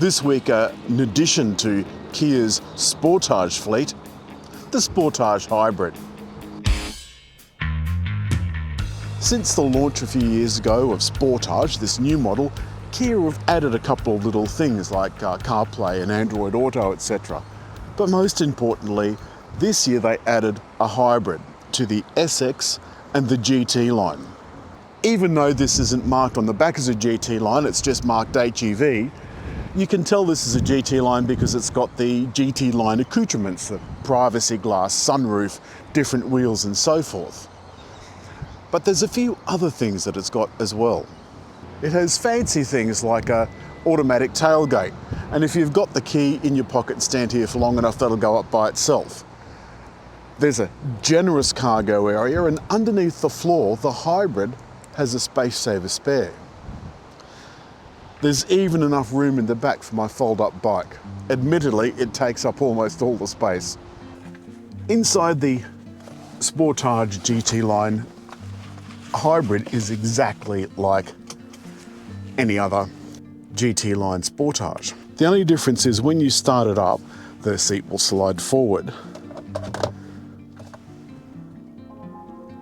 This week, in addition to Kia's Sportage fleet, the Sportage Hybrid. Since the launch a few years ago of Sportage, this new model, Kia have added a couple of little things like CarPlay and Android Auto, etc. But most importantly, this year they added a hybrid to the SX and the GT line. Even though this isn't marked on the back as a GT line, it's just marked HEV, you can tell this is a GT line because it's got the GT line accoutrements, the privacy glass, sunroof, different wheels and so forth. But there's a few other things that it's got as well. It has fancy things like a automatic tailgate, and if you've got the key in your pocket and stand here for long enough, that'll go up by itself. There's a generous cargo area, and underneath the floor, the hybrid has a space saver spare. There's even enough room in the back for my fold-up bike. Admittedly, it takes up almost all the space. Inside the Sportage GT line, hybrid is exactly like any other GT line Sportage. The only difference is when you start it up, the seat will slide forward.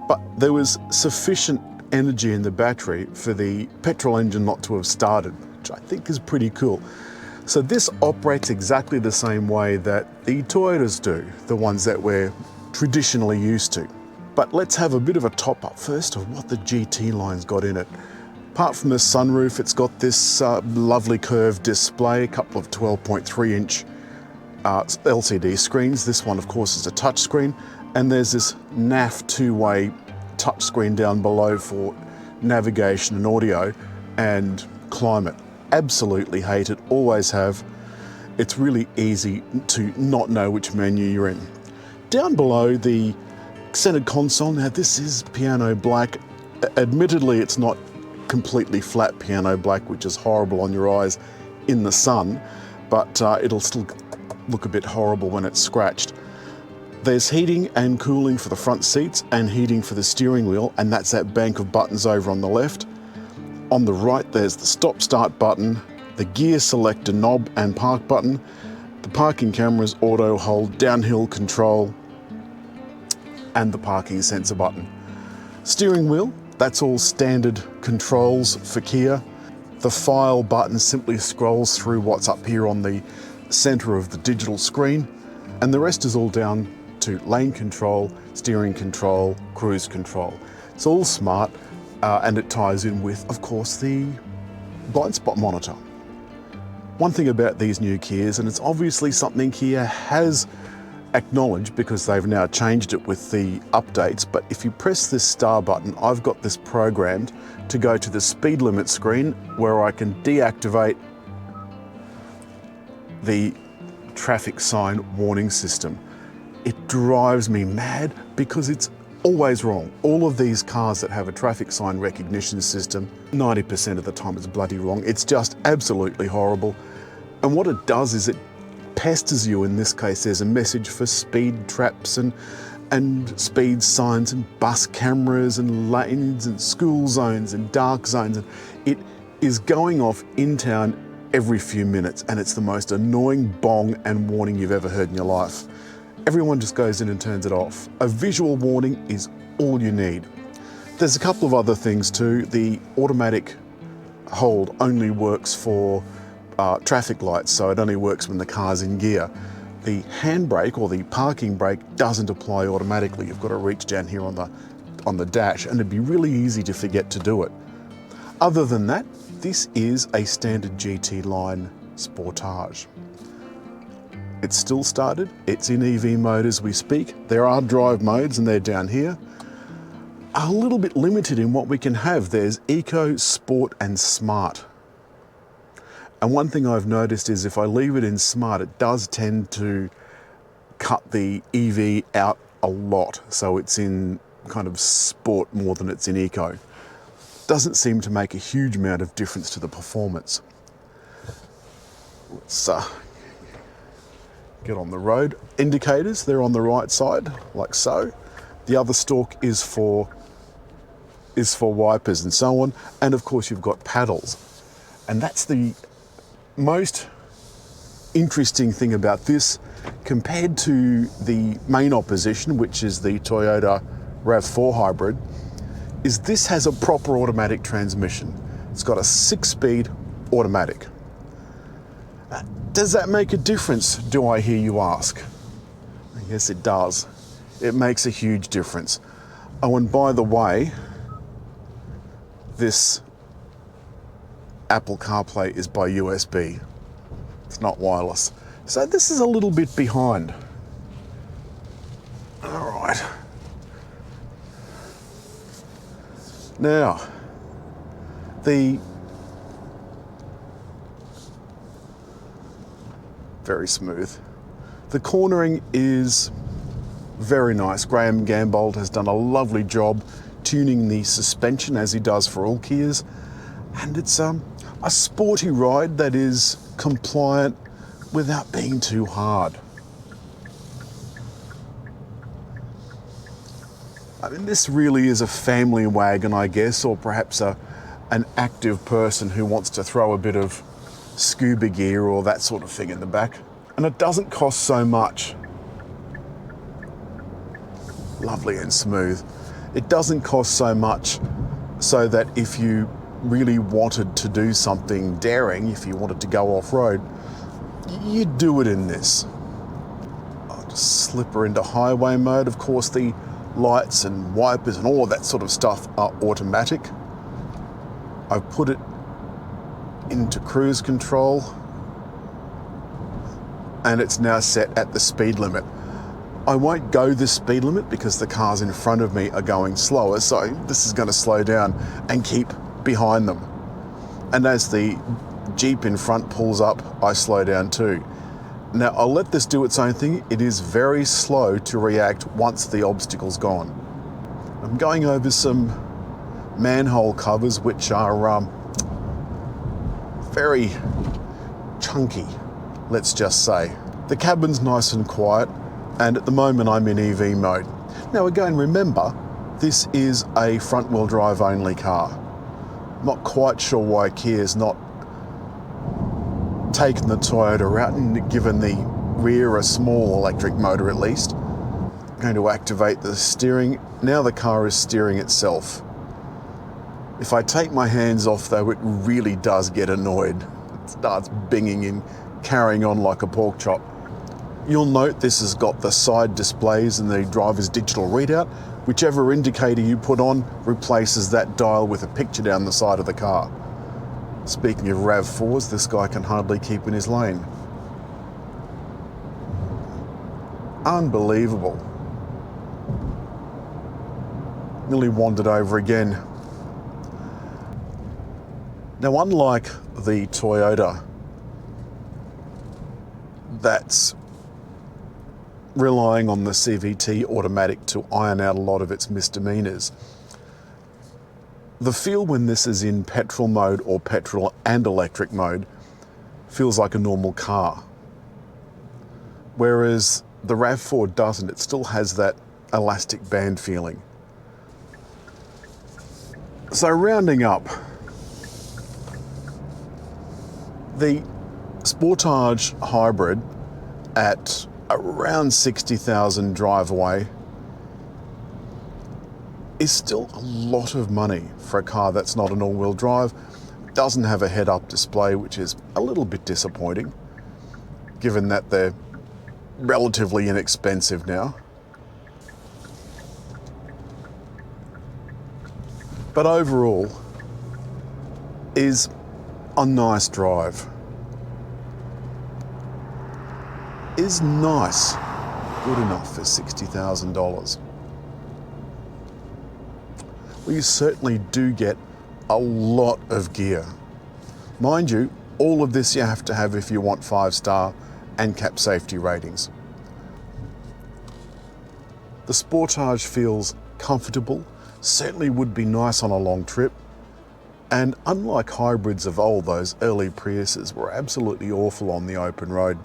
But there was sufficient energy in the battery for the petrol engine not to have started, which I think is pretty cool. So this operates exactly the same way that the Toyotas do, the ones that we're traditionally used to. But let's have a bit of a top up first of what the GT line's got in it. Apart from the sunroof, it's got this lovely curved display, a couple of 12.3-inch LCD screens. This one, of course, is a touch screen. And there's this NAF two-way touch screen down below for navigation and audio and climate. Absolutely hate it, always have. It's really easy to not know which menu you're in. Down below, the centered console. Now this is piano black. Admittedly, it's not completely flat piano black, which is horrible on your eyes in the sun, but it'll still look a bit horrible when it's scratched. There's heating and cooling for the front seats and heating for the steering wheel, and that's that bank of buttons over on the left. On the right, there's the stop-start button, the gear selector knob and park button, the parking cameras, auto hold, downhill control, and the parking sensor button. Steering wheel, that's all standard controls for Kia. The file button simply scrolls through what's up here on the center of the digital screen, and the rest is all down to lane control, steering control, cruise control. It's all smart, and it ties in with, of course, the blind spot monitor. One thing about these new Kias, and it's obviously something Kia has acknowledged because they've now changed it with the updates, but if you press this star button, I've got this programmed to go to the speed limit screen where I can deactivate the traffic sign warning system. It drives me mad because it's always wrong. All of these cars that have a traffic sign recognition system, 90% of the time it's bloody wrong. It's just absolutely horrible. And what it does is it pesters you. In this case, there's a message for speed traps and speed signs and bus cameras and lanes and school zones and dark zones. And it is going off in town every few minutes, and it's the most annoying bong and warning you've ever heard in your life. Everyone just goes in and turns it off. A visual warning is all you need. There's a couple of other things too. The automatic hold only works for traffic lights, so it only works when the car's in gear. The handbrake or the parking brake doesn't apply automatically. You've got to reach down here on the dash, and it'd be really easy to forget to do it. Other than that, this is a standard GT line Sportage. It's still started, it's in EV mode as we speak. There are drive modes and they're down here. A little bit limited in what we can have. There's Eco, Sport and Smart. And one thing I've noticed is if I leave it in Smart, it does tend to cut the EV out a lot. So it's in kind of Sport more than it's in Eco. Doesn't seem to make a huge amount of difference to the performance. Let's get on the road. Indicators, they're on the right side, like so. The other stalk is for wipers and so on. And of course you've got paddles. And that's the most interesting thing about this, compared to the main opposition, which is the Toyota RAV4 hybrid, is this has a proper automatic transmission. It's got a 6-speed automatic. Does that make a difference, do I hear you ask? Yes, it does. It makes a huge difference. Oh, and by the way, this Apple CarPlay is by USB. It's not wireless. So this is a little bit behind. All right. Now, very smooth. The cornering is very nice. Graham Gambold has done a lovely job tuning the suspension, as he does for all Kias, and it's a sporty ride that is compliant without being too hard. I mean, this really is a family wagon, I guess, or perhaps an active person who wants to throw a bit of scuba gear or that sort of thing in the back. And it doesn't cost so much. Lovely and smooth. It doesn't cost so much so that if you really wanted to do something daring, if you wanted to go off-road, you'd do it in this. I'll just slip her into highway mode. Of course, the lights and wipers and all of that sort of stuff are automatic. I've put it into cruise control and it's now set at the speed limit. I won't go the speed limit because the cars in front of me are going slower, so this is going to slow down and keep behind them. And as the Jeep in front pulls up, I slow down too. Now I'll let this do its own thing. It is very slow to react once the obstacle's gone. I'm going over some manhole covers which are very chunky, let's just say. The cabin's nice and quiet, and at the moment I'm in EV mode. Now again, remember, this is a front-wheel drive only car. Not quite sure why Kia's not taken the Toyota route and given the rear a small electric motor at least. I'm going to activate the steering. Now the car is steering itself. If I take my hands off though, it really does get annoyed. It starts binging and carrying on like a pork chop. You'll note this has got the side displays and the driver's digital readout. Whichever indicator you put on replaces that dial with a picture down the side of the car. Speaking of RAV4s, this guy can hardly keep in his lane. Unbelievable. Nearly wandered over again. Now, unlike the Toyota that's relying on the CVT automatic to iron out a lot of its misdemeanors, the feel when this is in petrol mode or petrol and electric mode feels like a normal car. Whereas the RAV4 doesn't, it still has that elastic band feeling. So rounding up, the Sportage hybrid at around 60,000 drive away is still a lot of money for a car that's not an all-wheel drive. Doesn't have a head-up display, which is a little bit disappointing, given that they're relatively inexpensive now. But overall, is a nice drive. Is nice, good enough for $60,000. Well, you certainly do get a lot of gear. Mind you, all of this you have to have if you want 5-star and cap safety ratings. The Sportage feels comfortable, certainly would be nice on a long trip, and unlike hybrids of old, those early Priuses were absolutely awful on the open road.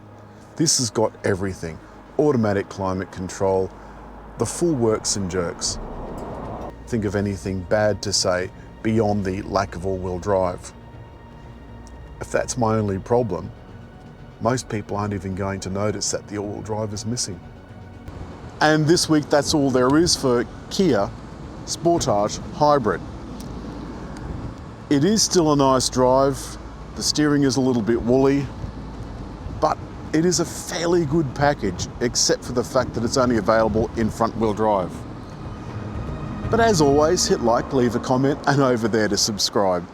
This has got everything. Automatic climate control, the full works and jerks. Think of anything bad to say beyond the lack of all-wheel drive. If that's my only problem, most people aren't even going to notice that the all-wheel drive is missing. And this week, that's all there is for Kia Sportage Hybrid. It is still a nice drive. The steering is a little bit woolly, but it is a fairly good package, except for the fact that it's only available in front-wheel drive. But as always, hit like, leave a comment, and over there to subscribe.